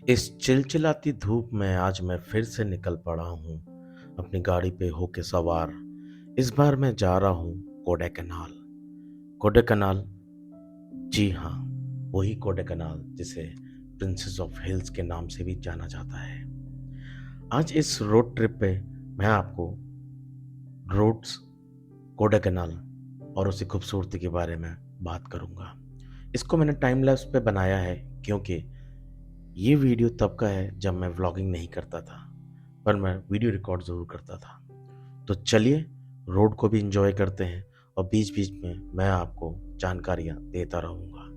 इस चिलचिलाती धूप में आज मैं फिर से निकल पड़ा हूँ अपनी गाड़ी पे होके सवार। इस बार मैं जा रहा हूँ कोडाईकनाल। कोडाईकनाल, जी हाँ, वही कोडाईकनाल जिसे प्रिंसेस ऑफ हिल्स के नाम से भी जाना जाता है। आज इस रोड ट्रिप पे मैं आपको रोड्स, कोडाईकनाल और उसकी खूबसूरती के बारे में बात करूँगा। इसको मैंने टाइम लैप्स पे बनाया है क्योंकि ये वीडियो तब का है जब मैं व्लॉगिंग नहीं करता था, पर मैं वीडियो रिकॉर्ड ज़रूर करता था। तो चलिए रोड को भी एंजॉय करते हैं और बीच-बीच में मैं आपको जानकारियाँ देता रहूँगा।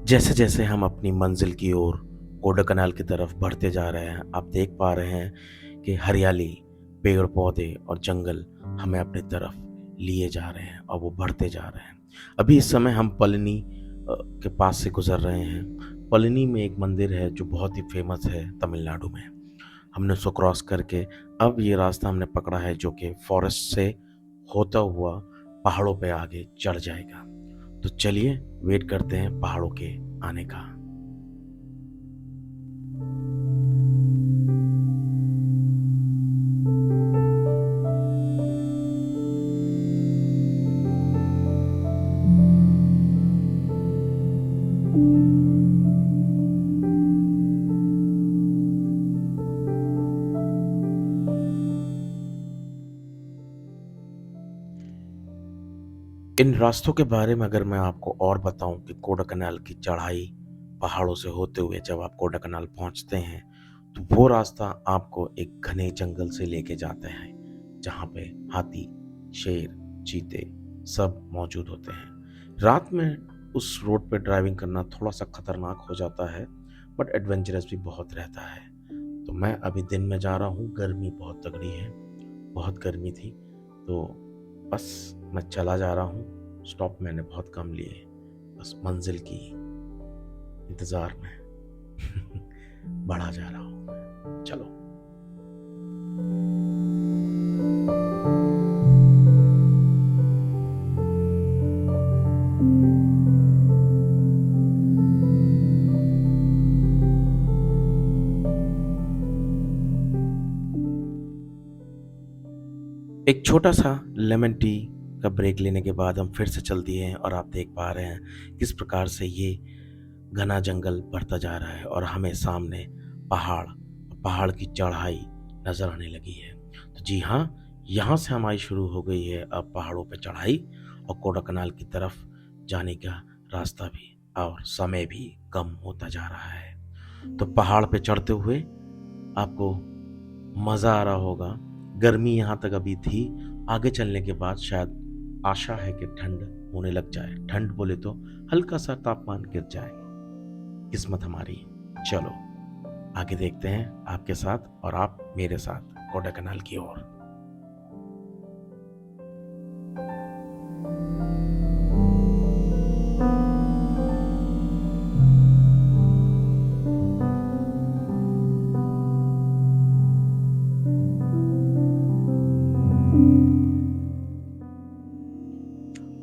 जैसे-जैसे हम अपनी मंजिल की ओर कोडाईकनाल की तरफ बढ़ते जा रहे हैं, आप देख पा रहे हैं कि हरियाली, पेड़-पौधे और जंगल हमें अपनी तरफ लिए जा रहे हैं और वो बढ़ते जा रहे हैं। अभी इस समय हम पलनी के पास से गुज़र रहे हैं। पलनी में एक मंदिर है जो बहुत ही फ़ेमस है तमिलनाडु में। हमने उसको क्रॉस करके अब ये रास्ता हमने पकड़ा है जो कि फ़ॉरेस्ट से होता हुआ पहाड़ों पे आगे चढ़ जाएगा। तो चलिए वेट करते हैं पहाड़ों के आने का। इन रास्तों के बारे में अगर मैं आपको और बताऊं कि कोडाईकनाल की चढ़ाई पहाड़ों से होते हुए जब आप कोडाईकनाल पहुंचते हैं तो वो रास्ता आपको एक घने जंगल से लेके जाता है जहां पे हाथी, शेर, चीते सब मौजूद होते हैं। रात में उस रोड पे ड्राइविंग करना थोड़ा सा खतरनाक हो जाता है, बट एडवेंचरस भी बहुत रहता है। तो मैं अभी दिन में जा रहा हूँ, गर्मी बहुत तगड़ी है, बहुत गर्मी थी, तो बस मैं चला जा रहा हूँ। स्टॉप मैंने बहुत कम लिए, बस मंजिल की इंतज़ार में बढ़ा जा रहा हूँ मैं। चलो। एक छोटा-सा लेमन टी का ब्रेक लेने के बाद हम फिर से चल दिए हैं और आप देख पा रहे हैं किस प्रकार से ये घना जंगल बढ़ता जा रहा है और हमें सामने पहाड़, पहाड़ की चढ़ाई नज़र आने लगी है। तो जी हाँ, यहाँ से हमारी शुरू हो गई है अब पहाड़ों पे चढ़ाई और कोडाईकनाल की तरफ जाने का रास्ता भी और समय भी कम होता जा रहा है। तो पहाड़ पे चढ़ते हुए आपको मज़ा आ रहा होगा। गर्मी यहाँ तक अभी थी, आगे चलने के बाद शायद आशा है कि ठंड होने लग जाए। ठंड बोले तो हल्का-सा तापमान गिर जाए। किस्मत हमारी। चलो, आगे देखते हैं आपके साथ और आप मेरे साथ कोडाईकनाल की ओर।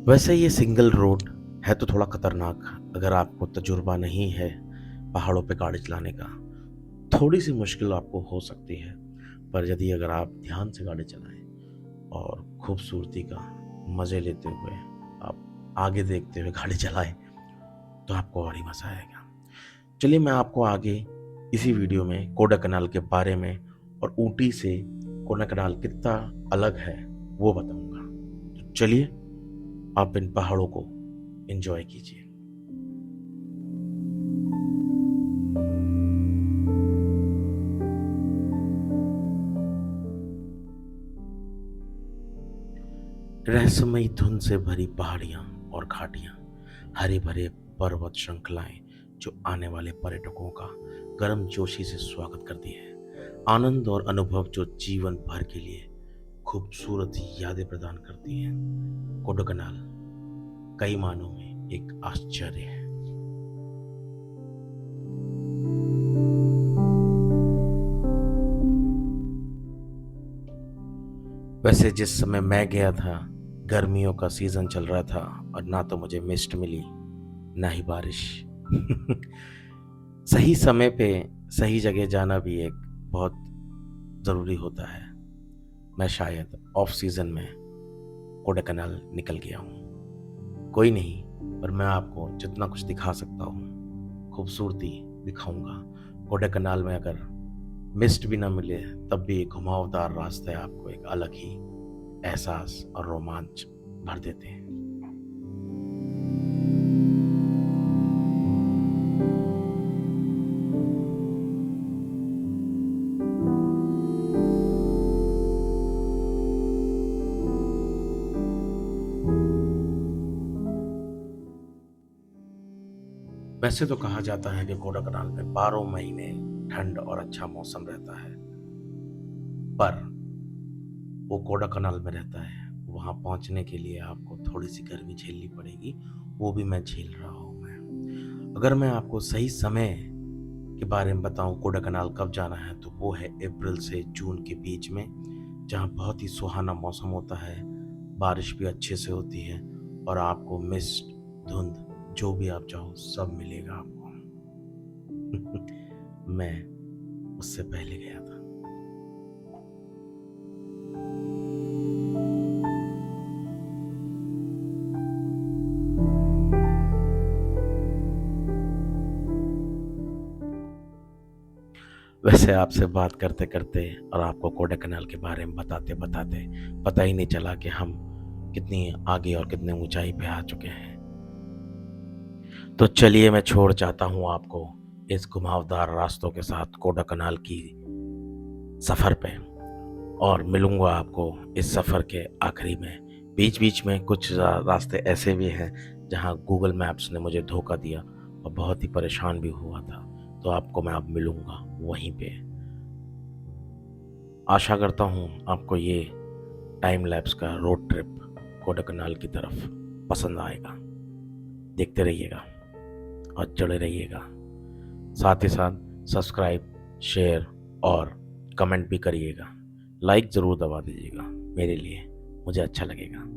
वैसे ये सिंगल रोड है तो थोड़ा खतरनाक। अगर आपको तजुर्बा नहीं है पहाड़ों पे गाड़ी चलाने का, थोड़ी सी मुश्किल आपको हो सकती है, पर यदि अगर आप ध्यान से गाड़ी चलाएं और खूबसूरती का मज़े लेते हुए आप आगे देखते हुए गाड़ी चलाएं तो आपको और ही मज़ा आएगा। चलिए मैं आपको आगे इसी वीडियो में कोडाईकनाल के बारे में और ऊटी से कोडाईकनाल कितना अलग है वो बताऊंगा। तो चलिए आप इन पहाड़ों को एंजॉय कीजिए। रहस्यमयी धुंध से भरी पहाड़ियां और घाटियां, हरे भरे पर्वत श्रृंखलाएं जो आने वाले पर्यटकों का गर्म जोशी से स्वागत करती है। आनंद और अनुभव जो जीवन भर के लिए खूबसूरत यादें प्रदान करती हैं। कोडाईकनाल कई मानों में एक आश्चर्य है। वैसे जिस समय मैं गया था, गर्मियों का सीज़न चल रहा था और ना तो मुझे मिस्ट मिली, ना ही बारिश। सही समय पे सही जगह जाना भी एक बहुत ज़रूरी होता है। मैं शायद ऑफ सीज़न में कोडाईकनाल निकल गया हूँ। कोई नहीं, पर मैं आपको जितना कुछ दिखा सकता हूँ, खूबसूरती दिखाऊँगा। कोडाईकनाल में अगर मिस्ट भी ना मिले, तब भी एक घुमावदार रास्ते आपको एक अलग ही एहसास और रोमांच भर देते हैं। वैसे तो कहा जाता है कि कोडाईकनाल में 12 महीने ठंड और अच्छा मौसम रहता है, पर वो कोडाईकनाल में रहता है। वहाँ पहुँचने के लिए आपको थोड़ी-सी गर्मी झेलनी पड़ेगी, वो भी मैं झेल रहा हूँ मैं। अगर मैं आपको सही समय के बारे में बताऊँ कोडाईकनाल कब जाना है, तो वो है अप्रैल से जून के बीच में, जहाँ बहुत ही सुहाना मौसम होता है, बारिश भी अच्छे से होती है और आपको मिस्ट, धुंध जो भी आप चाहो सब मिलेगा आपको। मैं उससे पहले गया था। वैसे आपसे बात करते-करते और आपको कोडाईकनाल के बारे में बताते-बताते पता ही नहीं चला कि हम कितनी आगे और कितने ऊँचाई पे आ चुके हैं। तो चलिए मैं छोड़ जाता हूँ आपको इस घुमावदार रास्तों के साथ कोडाईकनाल की सफ़र पे और मिलूँगा आपको इस सफ़र के आखिरी में। बीच-बीच में कुछ रास्ते ऐसे भी हैं जहाँ गूगल मैप्स ने मुझे धोखा दिया और बहुत ही परेशान भी हुआ था। तो आपको मैं अब मिलूँगा वहीं पे। आशा करता हूँ आपको ये टाइम लैप्स का रोड ट्रिप कोडाईकनाल की तरफ पसंद आएगा। देखते रहिएगा और जुड़े रहिएगा। साथ ही साथ सब्सक्राइब, शेयर और कमेंट भी करिएगा। लाइक ज़रूर दबा दीजिएगा मेरे लिए, मुझे अच्छा लगेगा।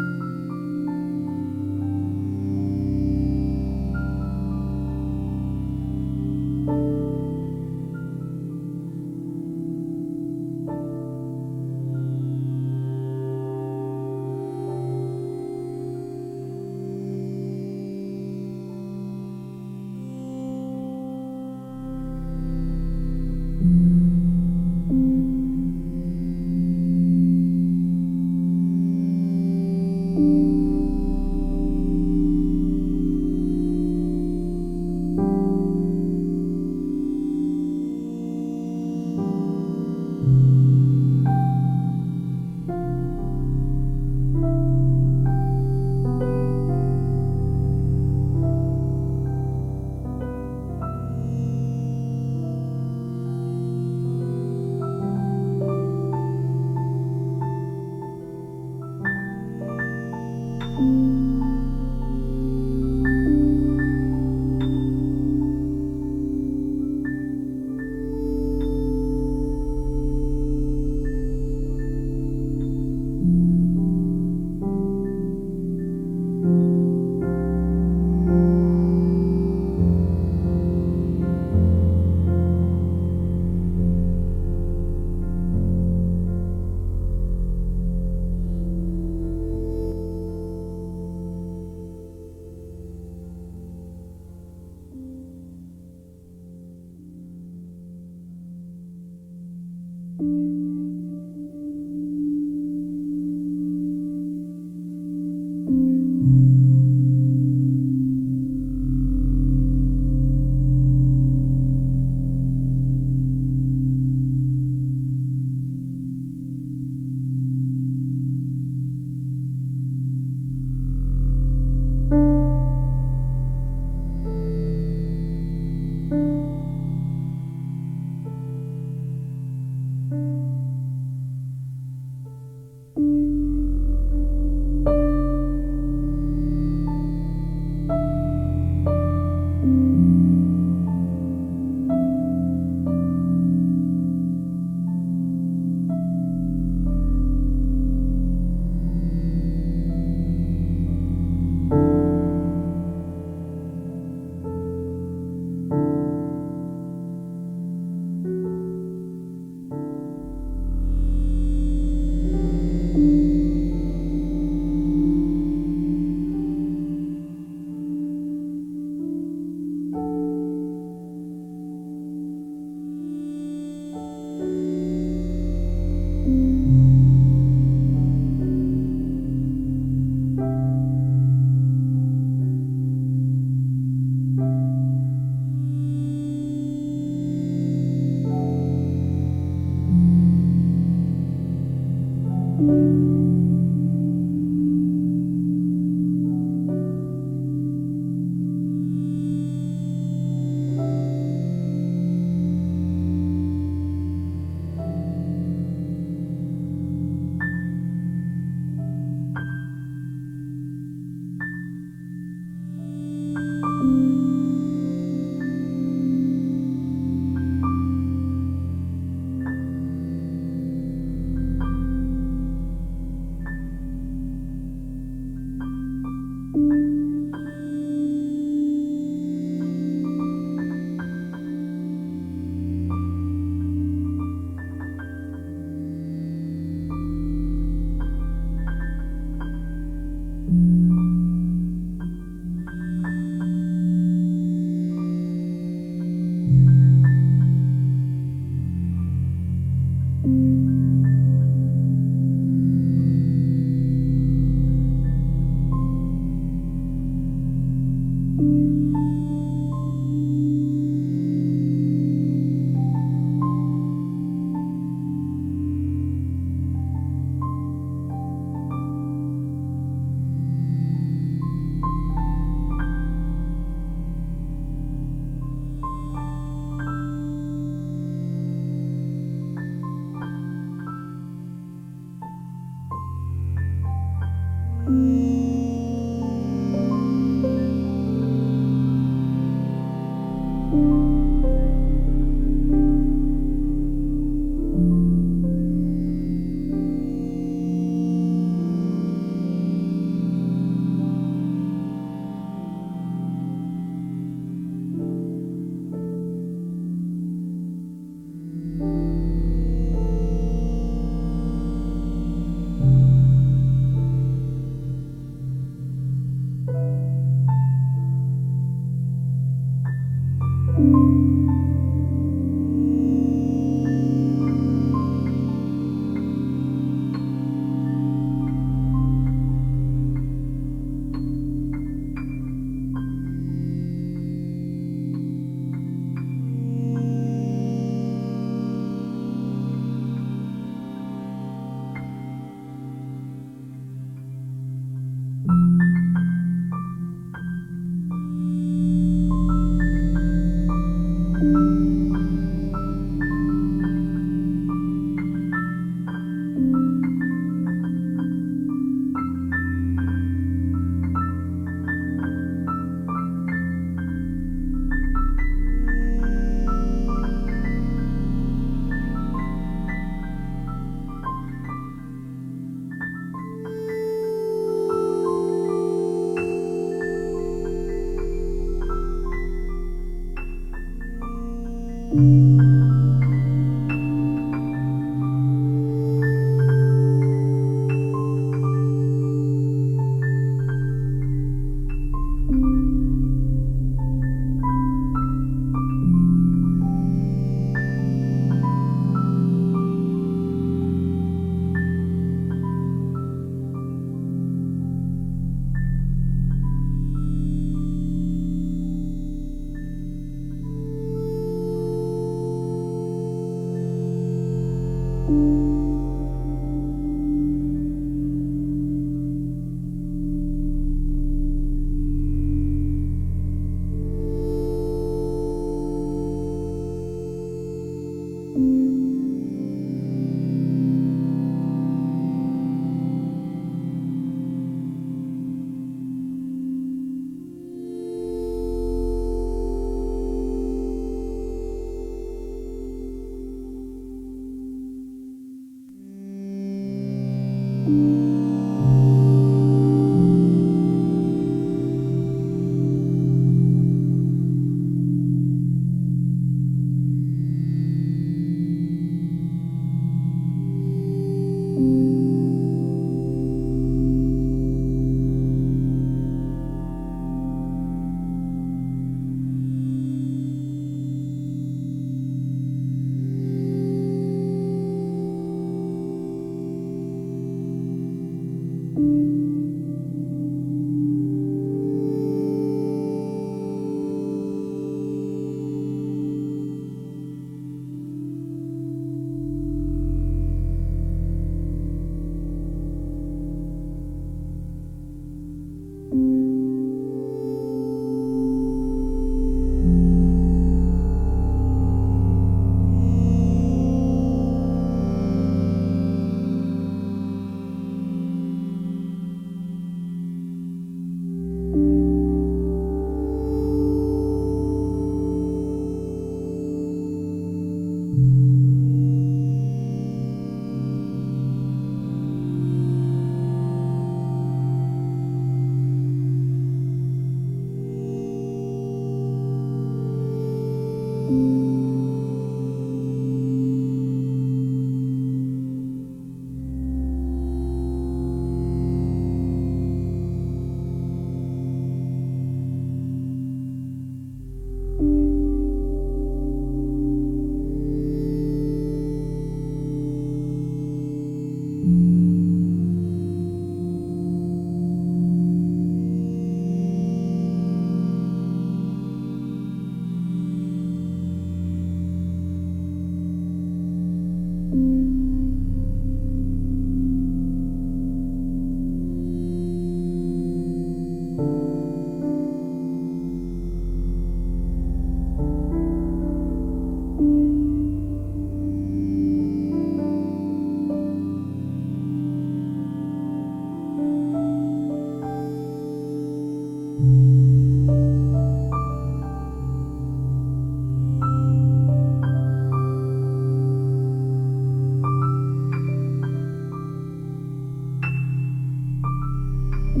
तो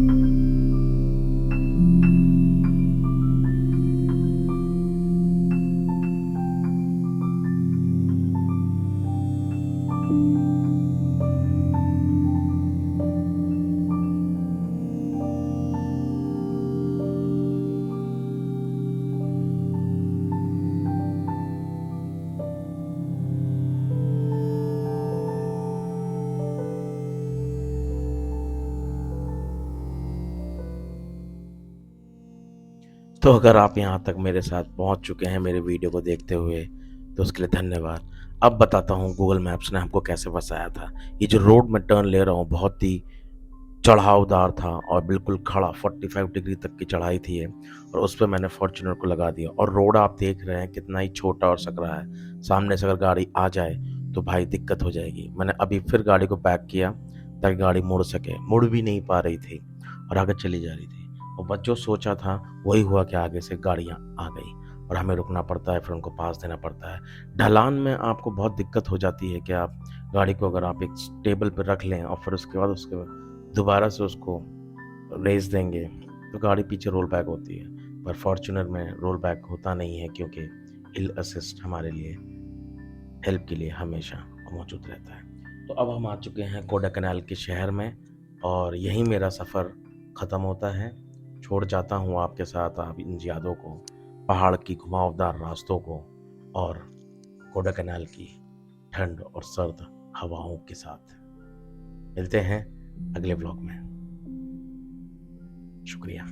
अगर आप यहाँ तक मेरे साथ पहुँच चुके हैं मेरे वीडियो को देखते हुए, तो उसके लिए धन्यवाद। अब बताता हूँ गूगल मैप्स ने हमको कैसे फँसाया था। ये जो रोड मैं टर्न ले रहा हूँ बहुत ही चढ़ावदार था और बिल्कुल खड़ा 45 डिग्री तक की चढ़ाई थी ये, और उस पे मैंने फॉर्च्यूनर को लगा दिया और रोड आप देख रहे हैं कितना ही छोटा और सकरा है। सामने से अगर गाड़ी आ जाए तो भाई दिक्कत हो जाएगी। मैंने अभी फिर गाड़ी को बैक किया ताकि गाड़ी मुड़ सके, मुड़ भी नहीं पा रही थी और आगे चली जा रही थी, और बस जो सोचा था वही हुआ कि आगे से गाड़ियाँ आ गई और हमें रुकना पड़ता है, फिर उनको पास देना पड़ता है। ढलान में आपको बहुत दिक्कत हो जाती है कि आप गाड़ी को अगर आप एक टेबल पर रख लें और फिर उसके बाद दोबारा से उसको रेस देंगे तो गाड़ी पीछे रोल बैक होती है, पर फॉर्च्यूनर में रोल बैक होता नहीं है क्योंकि हिल असिस्ट हमारे लिए हेल्प के लिए हमेशा मौजूद रहता है। तो अब हम आ चुके हैं कोडाकनाल के शहर में और यहीं मेरा सफ़र ख़त्म होता है। छोड़ जाता हूँ आपके साथ आप इन यादों को, पहाड़ की घुमावदार रास्तों को और कोडाकनाल की ठंड और सर्द हवाओं के साथ। मिलते हैं अगले व्लॉग में। शुक्रिया।